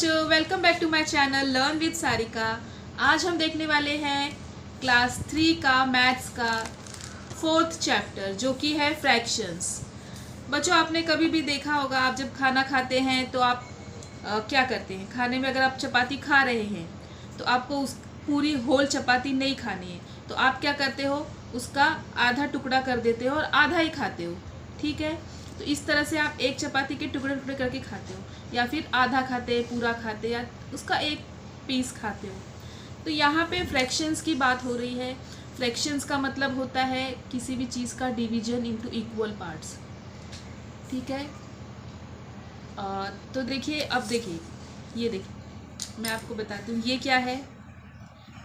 बच्चों, welcome back to my channel learn with Sarika. आज हम देखने वाले हैं क्लास 3 का मैथ्स का 4th चैप्टर जो कि है फ्रैक्शंस। बच्चों, आपने कभी भी देखा होगा, आप जब खाना खाते हैं तो आप क्या करते हैं। खाने में अगर आप चपाती खा रहे हैं तो आपको उस पूरी होल चपाती नहीं खानी है, तो आप क्या करते हो, उसका आधा टुकड़ा कर देते हो और आधा ही खाते हो। ठीक है, तो इस तरह से आप एक चपाती के टुकड़े टुकड़े करके खाते हो, या फिर आधा खाते, पूरा खाते, या उसका एक पीस खाते हो। तो यहाँ पे फ्रैक्शंस की बात हो रही है। फ्रैक्शंस का मतलब होता है किसी भी चीज़ का डिवीजन इनटू इक्वल पार्ट्स। ठीक है, तो देखिए, अब देखिए, ये देखिए, मैं आपको बताती हूँ ये क्या है।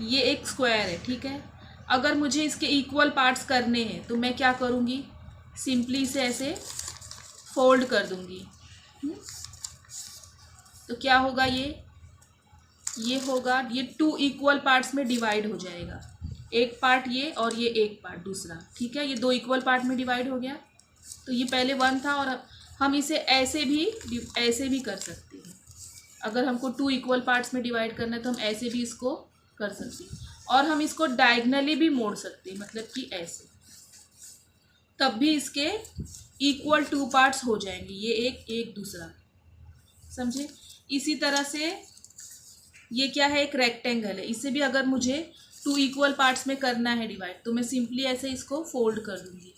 ये एक स्क्वायर है, ठीक है। अगर मुझे इसके इक्वल पार्ट्स करने हैं तो मैं क्या करूँगी, सिंपली इसे ऐसे फोल्ड कर दूँगी। तो क्या होगा, ये होगा, ये 2 इक्वल पार्ट्स में डिवाइड हो जाएगा। एक पार्ट ये और ये एक पार्ट दूसरा। ठीक है, ये 2 इक्वल पार्ट में डिवाइड हो गया। तो ये पहले 1 था और हम इसे ऐसे भी कर सकते हैं। अगर हमको 2 इक्वल पार्ट्स में डिवाइड करना है तो हम ऐसे भी इसको कर सकते हैं, और हम इसको डायगनली भी मोड़ सकते हैं, मतलब कि ऐसे, तब भी इसके इक्वल 2 पार्ट्स हो जाएंगे, ये एक दूसरा। समझे? इसी तरह से ये क्या है, एक रेक्टेंगल है। इसे भी अगर मुझे 2 इक्वल पार्ट्स में करना है डिवाइड, तो मैं सिंपली ऐसे इसको फोल्ड कर दूंगी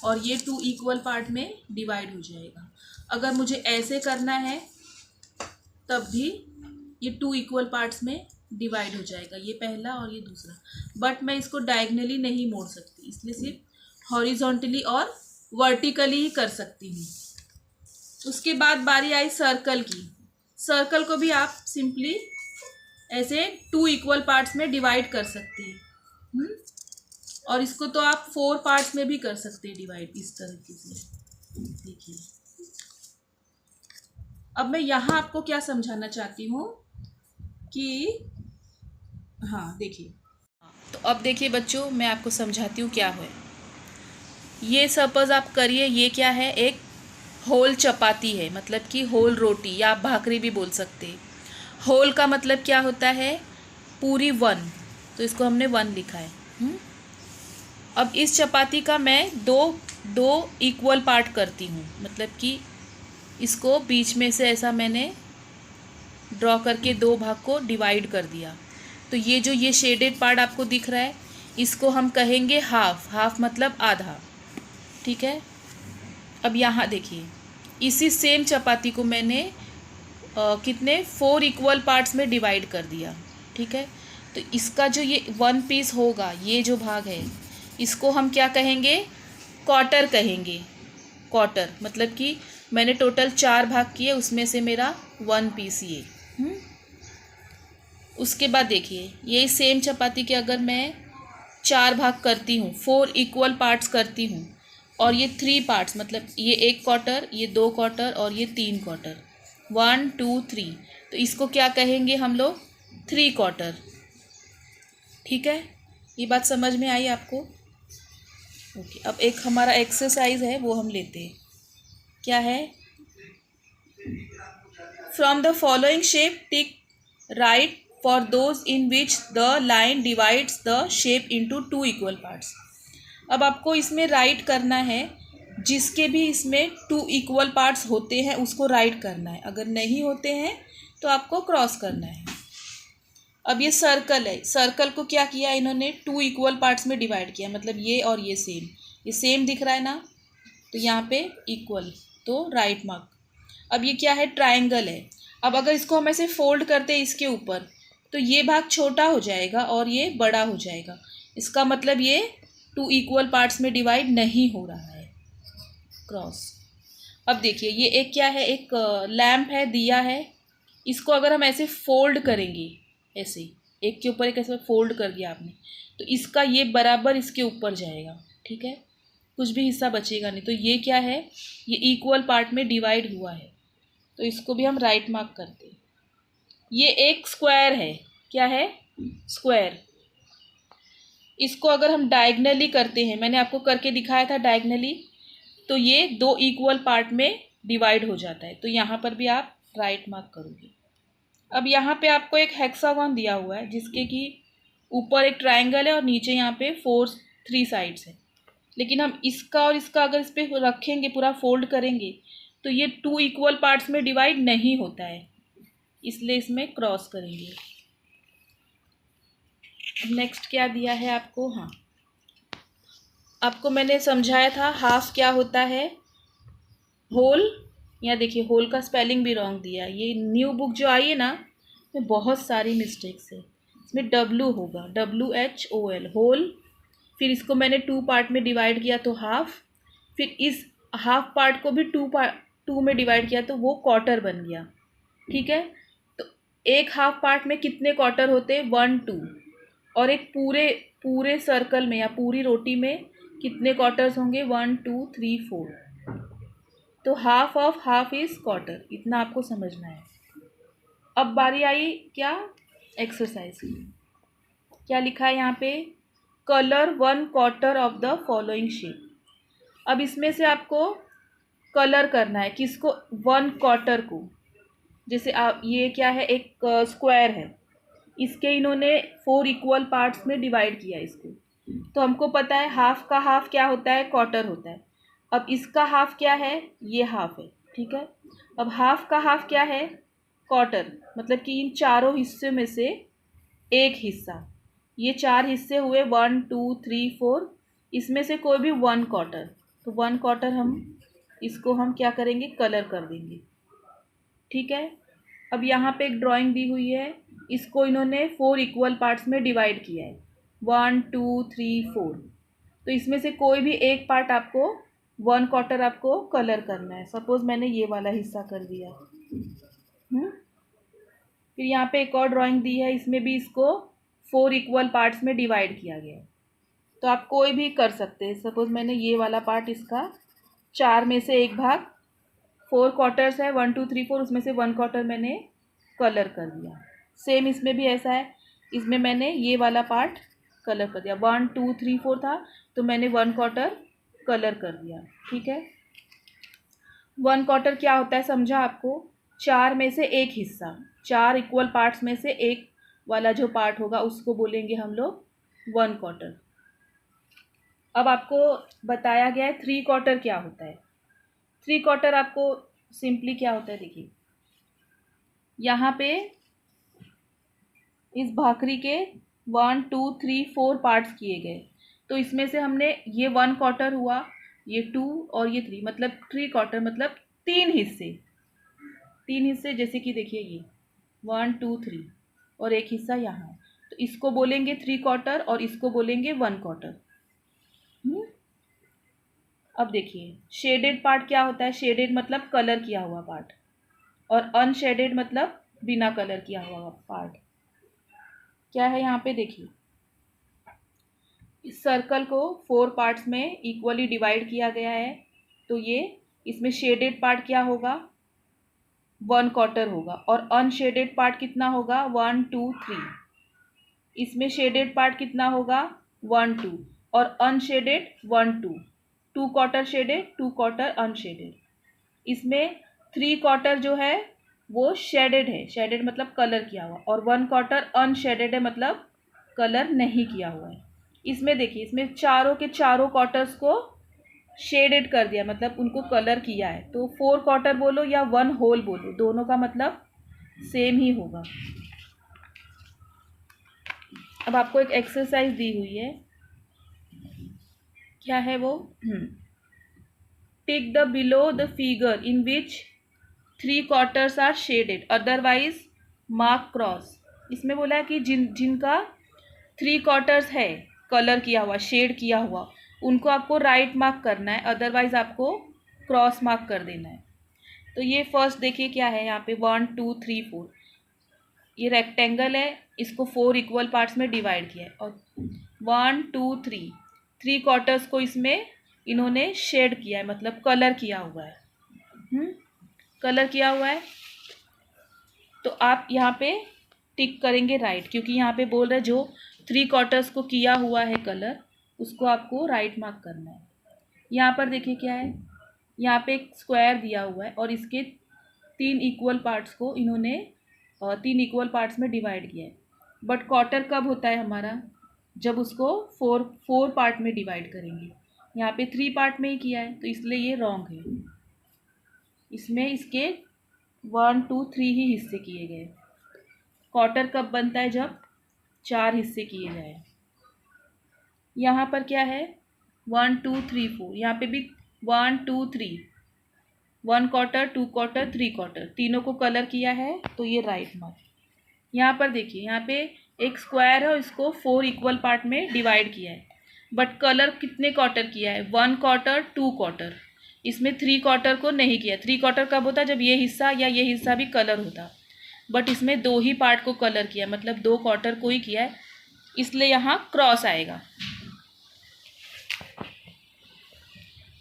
और ये 2 इक्वल पार्ट में डिवाइड हो जाएगा। अगर मुझे ऐसे करना है तब भी ये 2 इक्वल पार्ट्स में डिवाइड हो जाएगा, ये पहला और ये दूसरा। बट मैं इसको डायगनली नहीं मोड़ सकती, इसलिए सिर्फ हॉरिजॉन्टली और वर्टिकली ही कर सकती हूँ। उसके बाद बारी आई सर्कल की। सर्कल को भी आप सिंपली ऐसे 2 इक्वल पार्ट्स में डिवाइड कर सकते हैं। और इसको तो आप 4 पार्ट्स में भी कर सकते हैं डिवाइड, इस तरीके से। देखिए, अब मैं यहाँ आपको क्या समझाना चाहती हूँ कि हाँ देखिए, तो अब देखिए बच्चों, मैं आपको समझाती हूँ क्या है। ये सपोज आप करिए, ये क्या है, एक होल चपाती है, मतलब कि होल रोटी, या आप भाकरी भी बोल सकते हैं। होल का मतलब क्या होता है, पूरी 1, तो इसको हमने 1 लिखा है। अब इस चपाती का मैं दो इक्वल पार्ट करती हूँ, मतलब कि इसको बीच में से ऐसा मैंने ड्रॉ करके 2 भाग को डिवाइड कर दिया। तो ये शेडेड पार्ट आपको दिख रहा है, इसको हम कहेंगे हाफ। हाफ मतलब आधा। ठीक है, अब यहाँ देखिए, इसी सेम चपाती को मैंने कितने 4 इक्वल पार्ट्स में डिवाइड कर दिया। ठीक है, तो इसका जो ये 1 पीस होगा, ये जो भाग है, इसको हम क्या कहेंगे, क्वार्टर कहेंगे। क्वार्टर मतलब कि मैंने टोटल 4 भाग किए, उसमें से मेरा 1 पीस ये। उसके बाद देखिए, ये सेम चपाती के अगर मैं 4 भाग करती हूँ, 4 इक्वल पार्ट्स करती हूँ, और ये 3 पार्ट्स, मतलब ये 1 क्वार्टर, ये 2 क्वार्टर और ये 3 क्वार्टर, 1 2 3, तो इसको क्या कहेंगे हम लोग, 3 क्वार्टर। ठीक है, ये बात समझ में आई आपको? ओके, अब एक हमारा एक्सरसाइज है, वो हम लेते हैं। क्या है, from the following shape tick right for those in which the line divides the shape into 2 equal parts. अब आपको इसमें राइट करना है, जिसके भी इसमें 2 इक्वल पार्ट्स होते हैं उसको राइट करना है, अगर नहीं होते हैं तो आपको क्रॉस करना है। अब ये सर्कल है, सर्कल को क्या किया इन्होंने, 2 इक्वल पार्ट्स में डिवाइड किया, मतलब ये और ये सेम दिख रहा है ना, तो यहाँ पे इक्वल, तो राइट मार्क। अब ये क्या है, ट्राइंगल है। अब अगर इसको हम ऐसे फोल्ड करते हैं इसके ऊपर, तो ये भाग छोटा हो जाएगा और ये बड़ा हो जाएगा। इसका मतलब ये 2 इक्वल पार्ट्स में डिवाइड नहीं हो रहा है, क्रॉस। अब देखिए, ये एक क्या है, एक लैम्प है, दिया है। इसको अगर हम ऐसे फोल्ड करेंगे, ऐसे एक के ऊपर एक ऐसे फोल्ड कर दिया आपने, तो इसका ये बराबर इसके ऊपर जाएगा। ठीक है, कुछ भी हिस्सा बचेगा नहीं। तो ये क्या है, ये इक्वल पार्ट में डिवाइड हुआ है, तो इसको भी हम राइट मार्क करते हैं। ये एक स्क्वायर है, क्या है, स्क्वायर। इसको अगर हम डायगनली करते हैं, मैंने आपको करके दिखाया था डायगनली, तो ये 2 इक्वल पार्ट में डिवाइड हो जाता है, तो यहाँ पर भी आप राइट मार्क करोगे। अब यहाँ पे आपको एक हेक्सागोन दिया हुआ है जिसके कि ऊपर एक ट्रायंगल है और नीचे यहाँ पे 3 साइड्स है। लेकिन हम इसका और इसका अगर इस पे रखेंगे, पूरा फोल्ड करेंगे, तो ये 2 इक्वल पार्ट्स में डिवाइड नहीं होता है, इसलिए इसमें क्रॉस करेंगे। नेक्स्ट क्या दिया है आपको? हाँ, आपको मैंने समझाया था हाफ क्या होता है, होल। यहाँ देखिए होल का स्पेलिंग भी रॉन्ग दिया है। ये न्यू बुक जो आई है ना, में बहुत सारी मिस्टेक्स है। इसमें डब्लू होगा, WHOL, होल। फिर इसको मैंने 2 पार्ट में डिवाइड किया तो हाफ। फिर इस हाफ पार्ट को भी 2 में डिवाइड किया तो वो क्वार्टर बन गया। ठीक है, तो एक हाफ पार्ट में कितने क्वार्टर होते हैं? 1 2। और एक पूरे पूरे सर्कल में या पूरी रोटी में कितने क्वार्टर्स होंगे? 1 2 3 4। तो half of half is quarter, इतना आपको समझना है। अब बारी आई क्या? एक्सरसाइज की। क्या लिखा है यहाँ पे? Colour 1 quarter of the following shape. अब इसमें से आपको कलर करना है किसको? 1 क्वार्टर को। जैसे आप ये क्या है, एक स्क्वायर है, इसके इन्होंने 4 इक्वल पार्ट्स में डिवाइड किया इसको। तो हमको पता है हाफ का हाफ क्या होता है? क्वार्टर होता है। अब इसका हाफ क्या है? ये हाफ है। ठीक है, अब हाफ का हाफ क्या है? क्वार्टर। मतलब कि इन चारों हिस्से में से एक हिस्सा, ये 4 हिस्से हुए 1 2 3 4, इसमें से कोई भी 1 क्वार्टर। तो 1 क्वार्टर हम इसको हम क्या करेंगे? कलर कर देंगे। ठीक है, अब यहाँ पे एक ड्राइंग दी हुई है, इसको इन्होंने 4 इक्वल पार्ट्स में डिवाइड किया है, 1 2 3 4। तो इसमें से कोई भी एक पार्ट आपको 1 क्वार्टर आपको कलर करना है। सपोज मैंने ये वाला हिस्सा कर दिया। फिर यहाँ पे एक और ड्राइंग दी है, इसमें भी इसको 4 इक्वल पार्ट्स में डिवाइड किया गया है। तो आप कोई भी कर सकते हैं। सपोज मैंने ये वाला पार्ट, इसका 4 में से एक भाग, 4 क्वार्टर्स है, 1 2 3 4, उसमें से 1 क्वार्टर मैंने कलर कर दिया। सेम इसमें भी ऐसा है, इसमें मैंने ये वाला पार्ट कलर कर दिया। 1 2 3 4 था तो मैंने 1 क्वार्टर कलर कर दिया। ठीक है, 1 क्वार्टर क्या होता है समझा आपको? 4 में से एक हिस्सा, 4 इक्वल पार्ट्स में से एक वाला जो पार्ट होगा उसको बोलेंगे हम लोग 1 क्वार्टर। अब आपको बताया गया है 3 क्वार्टर क्या होता है। 3 क्वार्टर आपको सिंपली क्या होता है, देखिए यहाँ पे इस भाकरी के 1 2 3 4 पार्ट्स किए गए। तो इसमें से हमने ये 1 क्वार्टर हुआ, ये 2 और ये 3, मतलब 3 क्वार्टर, मतलब 3 हिस्से। 3 हिस्से जैसे कि देखिए ये 1 2 3 और एक हिस्सा यहाँ है, तो इसको बोलेंगे 3 क्वार्टर और इसको बोलेंगे 1 क्वार्टर। अब देखिए शेडेड पार्ट क्या होता है? शेडेड मतलब कलर किया हुआ पार्ट, और अनशेडेड मतलब बिना कलर किया हुआ पार्ट। क्या है यहाँ पे? देखिए इस सर्कल को 4 पार्ट्स में इक्वली डिवाइड किया गया है, तो ये इसमें शेडेड पार्ट क्या होगा? 1 क्वार्टर होगा। और अनशेडेड पार्ट कितना होगा? 1 2 3। इसमें शेडेड पार्ट कितना होगा? 1 2, और unshielded 1 2। 2 quarter shaded, 2 quarter unshielded. इसमें 3 क्वार्टर जो है वो शेडेड है, शेडेड मतलब कलर किया हुआ, और 1 क्वार्टर अनशेडेड है मतलब कलर नहीं किया हुआ है। इसमें देखिए इसमें चारों के चारों क्वार्टर्स को शेडेड कर दिया, मतलब उनको कलर किया है। तो 4 क्वार्टर बोलो या 1 होल बोलो, दोनों का मतलब सेम ही होगा। अब आपको एक एक्सरसाइज दी हुई है, क्या है वो? Tick the below the figure in which 3 quarters are shaded, otherwise mark cross. इसमें बोला है कि जिनका 3 क्वार्टर्स है कलर किया हुआ, शेड किया हुआ, उनको आपको राइट मार्क करना है, अदरवाइज आपको क्रॉस मार्क कर देना है। तो ये फर्स्ट देखिए क्या है यहाँ पे, 1 2 3 4। ये रेक्टेंगल है, इसको 4 इक्वल पार्ट्स में डिवाइड किया है, और 1 2 3, 3 क्वार्टर्स को इसमें इन्होंने शेड किया है, मतलब कलर किया हुआ है। कलर किया हुआ है, तो आप यहाँ पे टिक करेंगे राइट, क्योंकि यहाँ पे बोल रहे जो 3 क्वार्टर्स को किया हुआ है कलर, उसको आपको राइट मार्क करना है। यहाँ पर देखिए क्या है, यहाँ पे एक स्क्वायर दिया हुआ है और इसके 3 इक्वल पार्ट्स को इन्होंने 3 इक्वल पार्ट्स में डिवाइड किया है। बट क्वार्टर कब होता है हमारा, जब उसको 4 पार्ट में डिवाइड करेंगे। यहाँ पे 3 पार्ट में ही किया है तो इसलिए ये रॉन्ग है। इसमें इसके 1 2 3 ही हिस्से किए गए। क्वार्टर कब बनता है, जब 4 हिस्से किए जाए। यहाँ पर क्या है 1 2 3 4, यहाँ पे भी 1 2 3, 1 क्वार्टर 2 क्वार्टर 3 क्वार्टर, तीनों को कलर किया है तो ये राइट मार्क। यहाँ पर देखिए, यहाँ पे एक स्क्वायर है और इसको 4 इक्वल पार्ट में डिवाइड किया है। बट कलर कितने क्वार्टर किया है, 1 क्वार्टर 2 क्वार्टर। इसमें 3 क्वार्टर को नहीं किया। 3 क्वार्टर कब होता, जब ये हिस्सा या ये हिस्सा भी कलर होता। बट इसमें 2 ही पार्ट को कलर किया, मतलब 2 क्वार्टर को ही किया है, इसलिए यहाँ क्रॉस आएगा।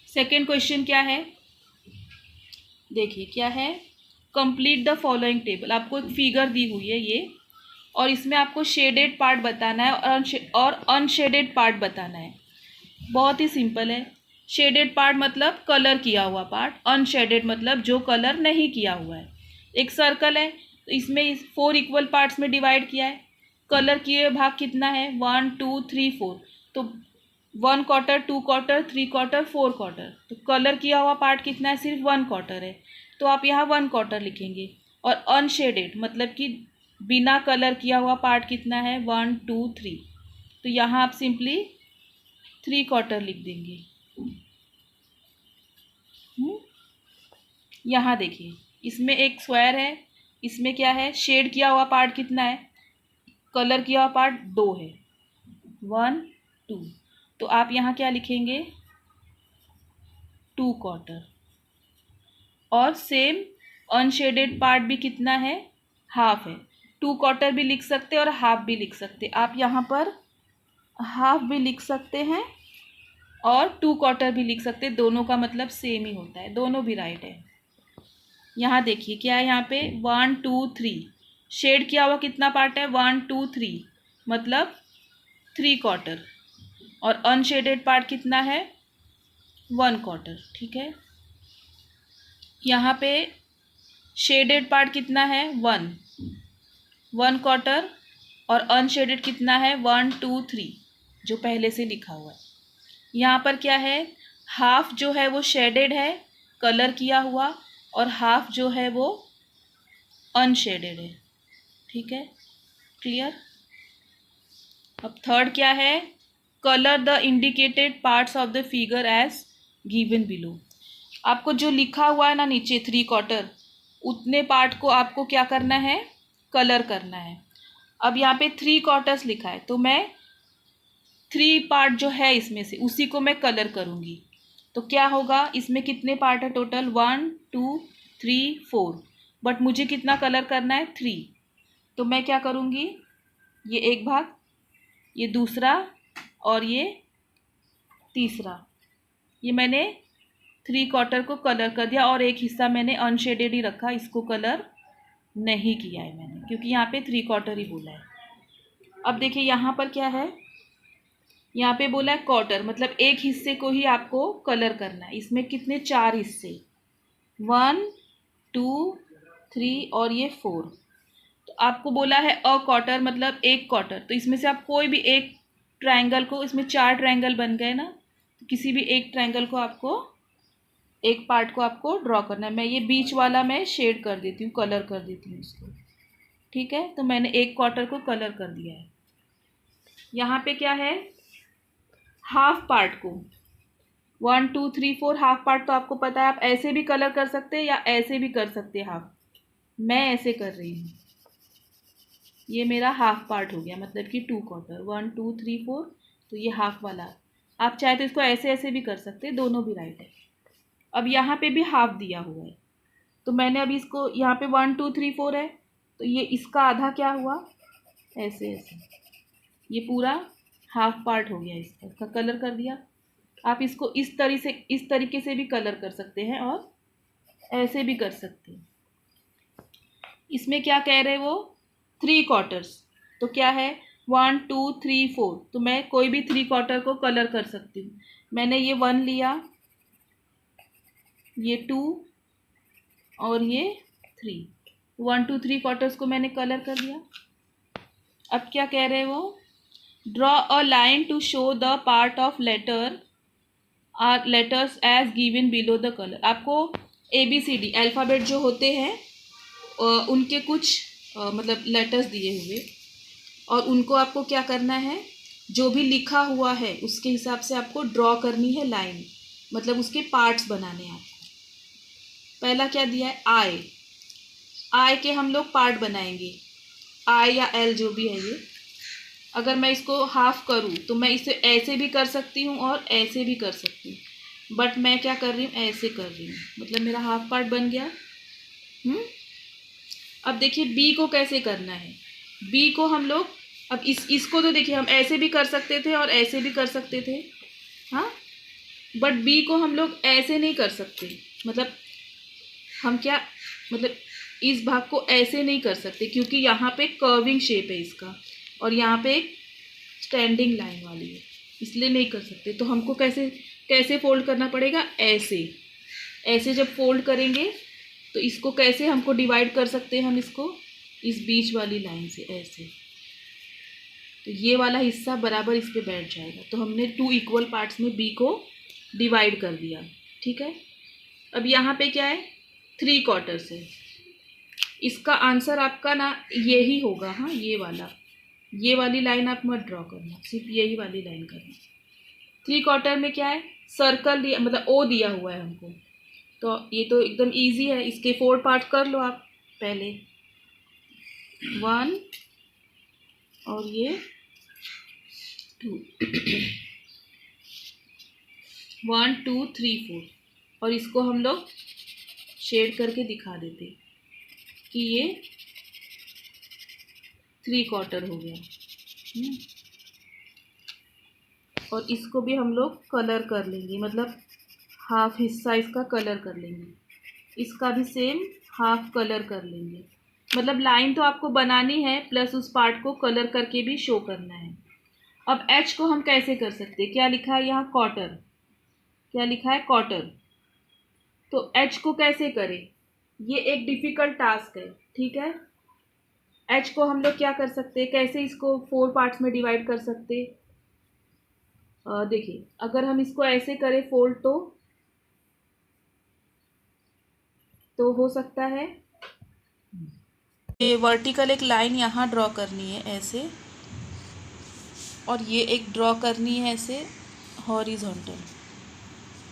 सेकेंड क्वेश्चन क्या है, देखिए क्या है, कंप्लीट द फॉलोइंग टेबल। आपको एक फिगर दी हुई है ये, और इसमें आपको शेडेड पार्ट बताना है और अनशेडेड पार्ट बताना है। बहुत ही सिंपल है। शेडेड पार्ट मतलब कलर किया हुआ पार्ट, अनशेडेड मतलब जो कलर नहीं किया हुआ है। एक सर्कल है तो इसमें 4 इक्वल पार्ट्स में डिवाइड किया है। कलर किए हुए भाग कितना है, 1 2 3 4, तो 1 क्वार्टर 2 क्वार्टर 3 क्वार्टर 4 क्वार्टर। तो कलर किया हुआ पार्ट कितना है, सिर्फ 1 क्वार्टर है, तो आप यहाँ 1 क्वार्टर लिखेंगे। और अनशेडेड मतलब कि बिना कलर किया हुआ पार्ट कितना है, 1 2 3, तो यहाँ आप सिंपली 3 क्वार्टर लिख देंगे। यहाँ देखिए, इसमें एक स्क्वायर है, इसमें क्या है, शेड किया हुआ पार्ट कितना है, कलर किया हुआ पार्ट 2 है, 1 2, तो आप यहाँ क्या लिखेंगे, 2 क्वार्टर। और सेम अनशेडेड पार्ट भी कितना है, हाफ है। 2 क्वार्टर भी लिख सकते हैं और हाफ भी लिख सकते हैं। आप यहाँ पर हाफ भी लिख सकते हैं और 2 क्वार्टर भी लिख सकते हैं, दोनों का मतलब सेम ही होता है, दोनों भी राइट है। यहाँ देखिए क्या है, यहाँ पे 1 2 3 शेड किया हुआ कितना पार्ट है, 1 2 3 मतलब 3 क्वार्टर, और अनशेडेड पार्ट कितना है, 1 क्वार्टर। ठीक है, यहाँ पे शेडेड पार्ट कितना है, 1 क्वार्टर, और अनशेडेड कितना है, 1 2 3 जो पहले से लिखा हुआ है। यहाँ पर क्या है, हाफ जो है वो शेडेड है, कलर किया हुआ, और हाफ जो है वो अनशेडेड है। ठीक है, क्लियर। अब थर्ड क्या है, colour the indicated parts of the figure as given below. आपको जो लिखा हुआ है ना नीचे 3 क्वार्टर, उतने पार्ट को आपको क्या करना है, कलर करना है। अब यहाँ पे 3 क्वार्टर्स लिखा है तो मैं 3 पार्ट जो है इसमें से उसी को मैं कलर करूँगी। तो क्या होगा, इसमें कितने पार्ट है टोटल, 1 2 3 4, बट मुझे कितना कलर करना है, 3। तो मैं क्या करूँगी, ये एक भाग, ये दूसरा, और ये तीसरा, ये मैंने 3 क्वार्टर को कलर कर दिया, और एक हिस्सा मैंने अनशेडेड ही रखा, इसको कलर नहीं किया है मैंने, क्योंकि यहाँ पे 3 क्वार्टर ही बोला है। अब देखिए यहाँ पर क्या है, यहाँ पे बोला है क्वार्टर, मतलब एक हिस्से को ही आपको कलर करना है। इसमें कितने, 4 हिस्से, 1 2 3 और ये 4। तो आपको बोला है अ क्वार्टर मतलब एक क्वार्टर, तो इसमें से आप कोई भी एक ट्रायंगल को, इसमें 4 ट्रायंगल बन गए ना, तो किसी भी एक ट्रायंगल को आपको, एक पार्ट को आपको ड्रॉ करना है। मैं ये बीच वाला मैं शेड कर देती हूँ, कलर कर देती हूँ इसको। ठीक है, तो मैंने एक क्वार्टर को कलर कर दिया है। यहाँ पे क्या है, हाफ पार्ट को 1 2 3 4, हाफ पार्ट तो आपको पता है, आप ऐसे भी कलर कर सकते हैं या ऐसे भी कर सकते हैं हाफ। मैं ऐसे कर रही हूँ, ये मेरा हाफ पार्ट हो गया, मतलब कि 2 क्वार्टर, 1 2 3 4, तो ये हाफ वाला। आप चाहे तो इसको ऐसे ऐसे भी कर सकते हैं, दोनों भी राइट है। अब यहाँ पे भी हाफ दिया हुआ है, तो मैंने अभी इसको, यहाँ पे 1 2 3 4 है, तो ये इसका आधा क्या हुआ, ऐसे ऐसे, ये पूरा हाफ पार्ट हो गया, इसका कलर कर दिया। आप इसको इस तरीके से भी कलर कर सकते हैं और ऐसे भी कर सकते हैं। इसमें क्या कह रहे हैं वो, 3 क्वार्टर्स, तो क्या है 1 2 3 4, तो मैं कोई भी 3 क्वार्टर को कलर कर सकती हूँ। मैंने ये 1 लिया, ये 2 और ये 3, 1 2 3 क्वार्टर्स को मैंने कलर कर दिया। अब क्या कह रहे हैं वो, draw a line to show the part of letters as given below the colour. आपको ABCD अल्फ़ाबेट जो होते हैं उनके कुछ मतलब लेटर्स दिए हुए, और उनको आपको क्या करना है, जो भी लिखा हुआ है उसके हिसाब से आपको ड्रॉ करनी है लाइन, मतलब उसके पार्ट्स बनाने हैं आपको। पहला क्या दिया है, आई के हम लोग पार्ट बनाएंगे, आई या एल जो भी है ये। अगर मैं इसको हाफ करूँ तो मैं इसे ऐसे भी कर सकती हूँ और ऐसे भी कर सकती हूँ, बट मैं क्या कर रही हूँ, ऐसे कर रही हूँ, मतलब मेरा हाफ पार्ट बन गया। अब देखिए बी को कैसे करना है। बी को हम लोग अब इसको तो देखिए हम ऐसे भी कर सकते थे और ऐसे भी कर सकते थे, हाँ, बट बी को हम लोग ऐसे नहीं कर सकते, मतलब हम क्या, मतलब इस भाग को ऐसे नहीं कर सकते क्योंकि यहाँ पे कर्विंग शेप है इसका, और यहाँ पे एक स्टैंडिंग लाइन वाली है, इसलिए नहीं कर सकते। तो हमको कैसे फोल्ड करना पड़ेगा, ऐसे जब फोल्ड करेंगे तो इसको कैसे हमको डिवाइड कर सकते हैं, हम इसको इस बीच वाली लाइन से ऐसे, तो ये वाला हिस्सा बराबर इस पे बैठ जाएगा। तो हमने 2 इक्वल पार्ट्स में बी को डिवाइड कर दिया, ठीक है। अब यहाँ पे क्या है, 3 क्वार्टर्स है। इसका आंसर आपका ना यही होगा, हाँ, ये वाली लाइन आप मत ड्रॉ करना, सिर्फ यही वाली लाइन करना। 3 क्वार्टर में क्या है, सर्कल दिया, मतलब ओ दिया हुआ है हमको, तो ये तो एकदम इजी है। इसके 4 पार्ट कर लो आप पहले, 1 और ये 2 1 2 3 4, और इसको हम लोग शेड करके दिखा देते कि ये 3 क्वार्टर हो गया। और इसको भी हम लोग कलर कर लेंगे, मतलब हाफ हिस्सा इसका कलर कर लेंगे, इसका भी सेम हाफ कलर कर लेंगे। मतलब लाइन तो आपको बनानी है, प्लस उस पार्ट को कलर करके भी शो करना है। अब एच को हम कैसे कर सकते हैं, क्या लिखा है यहाँ, क्वार्टर, क्या लिखा है, क्वार्टर। तो एच को कैसे करें, ये एक डिफ़िकल्ट टास्क है, ठीक है। एच को हम लोग क्या कर सकते हैं, कैसे इसको 4 पार्ट्स में डिवाइड कर सकते। देखिए अगर हम इसको ऐसे करें फोल्ड तो हो सकता है ये वर्टिकल एक लाइन यहाँ ड्रॉ करनी है ऐसे, और ये एक ड्रॉ करनी है ऐसे हॉरिजॉन्टल।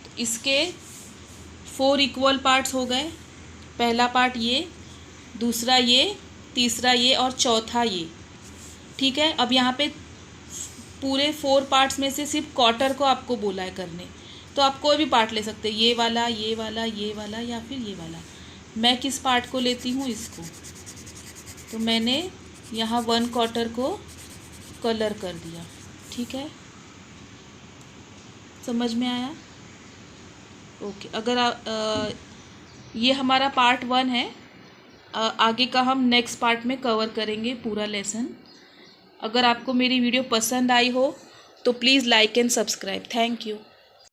तो इसके 4 इक्वल पार्ट्स हो गए, पहला पार्ट ये, दूसरा ये, तीसरा ये और चौथा ये, ठीक है। अब यहाँ पे पूरे 4 पार्ट्स में से सिर्फ क्वार्टर को आपको बोला है करने, तो आप कोई भी पार्ट ले सकते हैं, ये वाला, ये वाला, ये वाला या फिर ये वाला। मैं किस पार्ट को लेती हूँ, इसको। तो मैंने यहाँ 1 क्वार्टर को कलर कर दिया, ठीक है, समझ में आया। ओके, अगर ये हमारा पार्ट 1 है, आगे का हम नेक्स्ट पार्ट में कवर करेंगे पूरा लेसन। अगर आपको मेरी वीडियो पसंद आई हो तो please like and subscribe. Thank you.